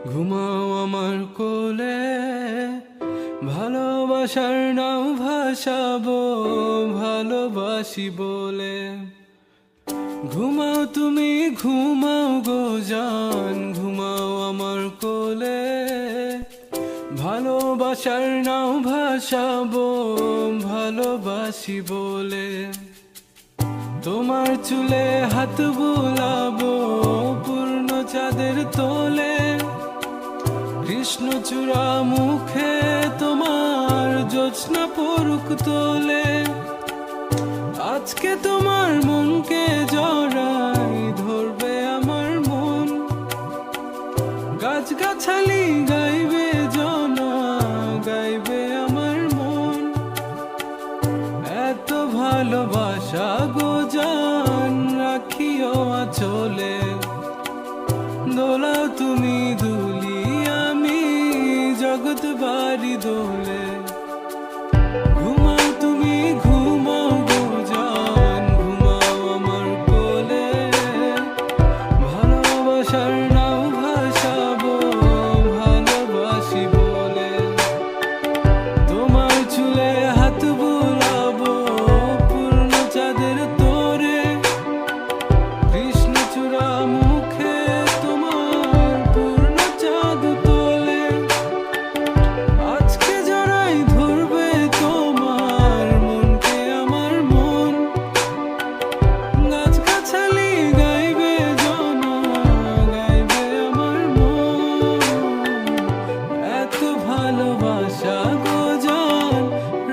ঘুমাও আমার কোলে, ভালোবাসার নাও ভাসাবো ভালোবাসি বলে। ঘুমাও তুমি ঘুমাও গো জান, ঘুমাও আমার কোলে, ভালোবাসার নাও ভাসাবো ভালোবাসি বলে। তোমার চুলে হাত বুলাবো পূর্ণ চাঁদের তোলে, কৃষ্ণচূড়া মুখে তোমার জ্যোৎস্না পড়ুক তোলে। আজকে তোমার মনকে জড়াই ধরবে আমার মন, গাছগাছালি গাইবে জনা গাইবে আমার মন। এত ভালোবাসা গো জান রাখিও আঁচলে, দোলাও তুমি দুলি আমি জগৎ বাড়ি দোলে। ঘুমাও তুমি ঘুমাও গো জান, ঘুমাও আমার কোলে, ভালোবাসার নাও ভাসাবো ভালোবাসি বলে। তোমার চুলে হাত বুলাবো পূর্ণ চাঁদের তোরে, কৃষ্ণচূড়া মুখে তোমার পূর্ণ চাঁদ তোলে। আজকে জড়াই ধরবে তোমার মনকে আমার মন, গাছগাছালি গাইবে জনা গাইবে আমার মন। এত ভালোবাসা গো জান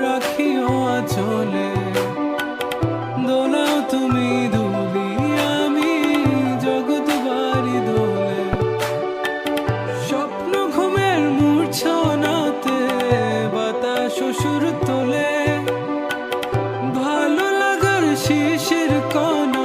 রাখিও আঁচলে, দোলাও তুমি দুলি আমি জগৎ বাড়ি দোলে। স্বপ্ন ঘুমের মূর্ছনাতে বাতাস সুর তোলে, ভালো লাগার শিশির কণা